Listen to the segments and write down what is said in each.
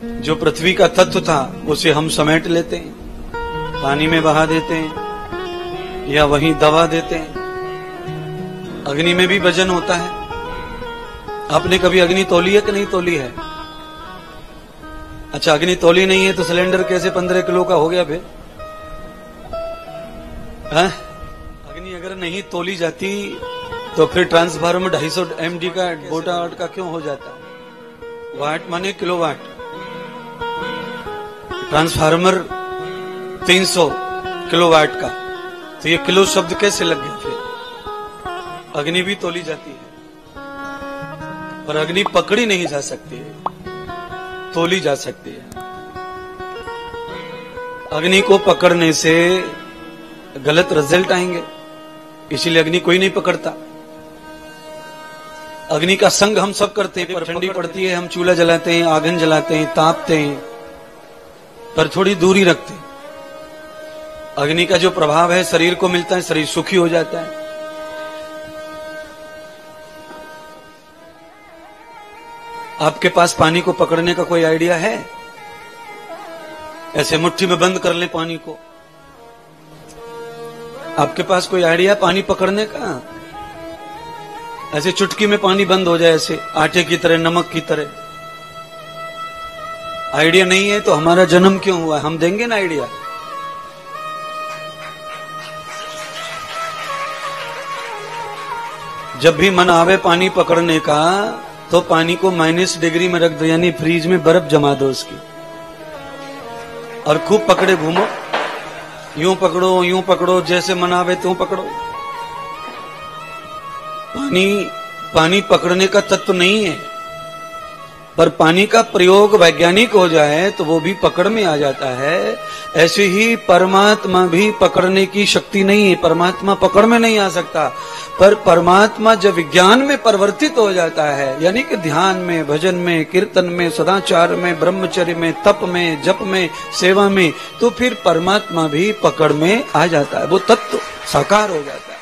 जो पृथ्वी का तत्व था उसे हम समेट लेते हैं, पानी में बहा देते हैं या वहीं दबा देते हैं। अग्नि में भी वजन होता है। आपने कभी अग्नि तोली है कि नहीं तोली है? अच्छा, अग्नि तोली नहीं है तो सिलेंडर कैसे 15 किलो का हो गया फिर? अग्नि अगर नहीं तोली जाती तो फिर ट्रांसफार्मर 250 MD का बोटा वाट का क्यों हो जाता? वाट माने किलोवाट। ट्रांसफार्मर 300 किलोवाट का, तो ये किलो शब्द कैसे लग गया फिर? अग्नि भी तोली जाती है पर अग्नि पकड़ी नहीं जा सकती है, तोली जा सकती है। अग्नि को पकड़ने से गलत रिजल्ट आएंगे, इसीलिए अग्नि कोई नहीं पकड़ता। अग्नि का संग हम सब करते हैं, पर ठंडी पड़ती है हम चूल्हा जलाते हैं, आगन जलाते हैं, तापते हैं, पर थोड़ी दूरी रखते हैं। अग्नि का जो प्रभाव है शरीर को मिलता है, शरीर सुखी हो जाता है। आपके पास पानी को पकड़ने का कोई आइडिया है? ऐसे मुट्ठी में बंद कर ले पानी को। आपके पास कोई आइडिया पानी पकड़ने का? ऐसे चुटकी में पानी बंद हो जाए, ऐसे आटे की तरह, नमक की तरह। आइडिया नहीं है तो हमारा जन्म क्यों हुआ? हम देंगे ना आइडिया। जब भी मन आवे पानी पकड़ने का तो पानी को -डिग्री में रख दो, यानी फ्रीज में बर्फ जमा दो उसकी, और खूब पकड़े घूमो। यूं पकड़ो, जैसे मन आवे त्यों पकड़ो। पानी पकड़ने का तत्व नहीं है, पर पानी का प्रयोग वैज्ञानिक हो जाए तो वो भी पकड़ में आ जाता है। ऐसे ही परमात्मा भी पकड़ने की शक्ति नहीं है, परमात्मा पकड़ में नहीं आ सकता। पर परमात्मा जब विज्ञान में परिवर्तित हो जाता है, यानी कि ध्यान में, भजन में, कीर्तन में, सदाचार में, ब्रह्मचर्य में, तप में, जप में, सेवा में, तो फिर परमात्मा भी पकड़ में आ जाता है, वो तत्व साकार हो जाता है।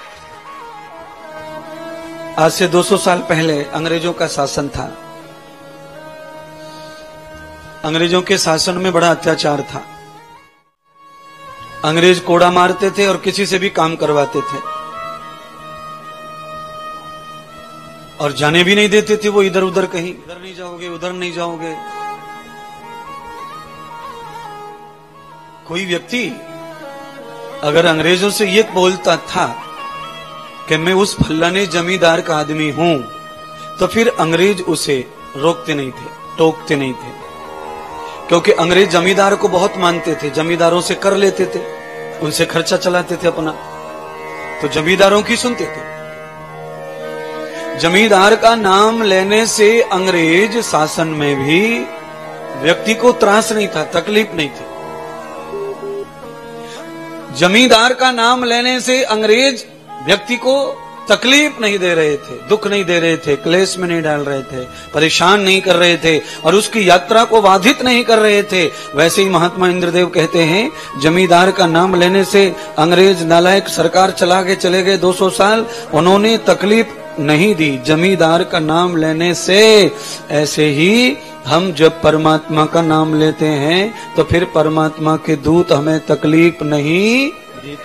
आज से 200 साल पहले अंग्रेजों का शासन था। अंग्रेजों के शासन में बड़ा अत्याचार था। अंग्रेज कोड़ा मारते थे और किसी से भी काम करवाते थे, और जाने भी नहीं देते थे वो इधर उधर कहीं। इधर नहीं जाओगे, उधर नहीं जाओगे। कोई व्यक्ति अगर अंग्रेजों से ये बोलता था कि मैं उस फलाने जमींदार का आदमी हूं, तो फिर अंग्रेज उसे रोकते नहीं थे, टोकते नहीं थे, क्योंकि अंग्रेज जमींदार को बहुत मानते थे, जमींदारों से कर लेते थे, उनसे खर्चा चलाते थे अपना, तो जमींदारों की सुनते थे। जमींदार का नाम लेने से अंग्रेज शासन में भी व्यक्ति को त्रास नहीं था, तकलीफ नहीं थी। जमींदार का नाम लेने से अंग्रेज व्यक्ति को तकलीफ नहीं दे रहे थे, दुख नहीं दे रहे थे, क्लेश में नहीं डाल रहे थे, परेशान नहीं कर रहे थे, और उसकी यात्रा को बाधित नहीं कर रहे थे। वैसे ही महात्मा इंद्रदेव कहते हैं, जमींदार का नाम लेने से अंग्रेज नालायक सरकार चले गए 200 साल, उन्होंने तकलीफ नहीं दी जमींदार का नाम लेने से। ऐसे ही हम जब परमात्मा का नाम लेते हैं तो फिर परमात्मा के दूत हमें तकलीफ नहीं,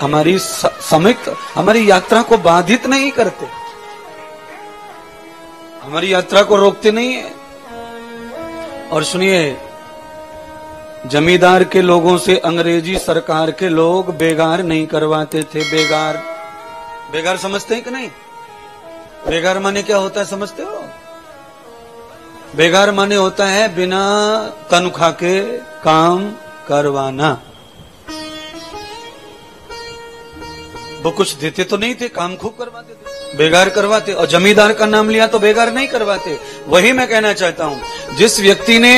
हमारी समित, हमारी यात्रा को बाधित नहीं करते, हमारी यात्रा को रोकते नहीं है। और सुनिए, जमींदार के लोगों से अंग्रेजी सरकार के लोग बेगार नहीं करवाते थे। बेगार समझते हैं कि नहीं? बेगार माने क्या होता है समझते हो? बेगार माने होता है बिना तनख्वाह के काम करवाना। वो कुछ देते तो नहीं थे, काम खूब करवाते थे, बेगार करवाते। और जमींदार का नाम लिया तो बेगार नहीं करवाते। वही मैं कहना चाहता हूं, जिस व्यक्ति ने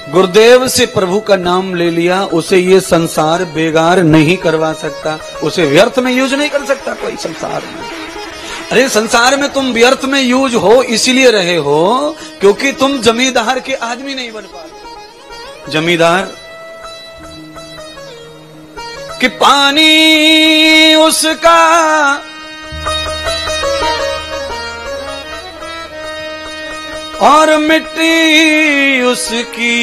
गुरुदेव से प्रभु का नाम ले लिया, उसे ये संसार बेगार नहीं करवा सकता, उसे व्यर्थ में यूज नहीं कर सकता कोई संसार में। अरे संसार में तुम व्यर्थ में यूज हो इसलिए रहे हो क्योंकि तुम जमींदार के आदमी नहीं बन पाते। जमींदार कि पानी उसका और मिट्टी उसकी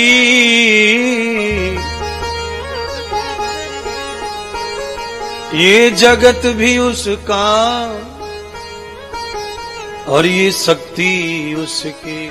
ये जगत भी उसका और ये शक्ति उसकी।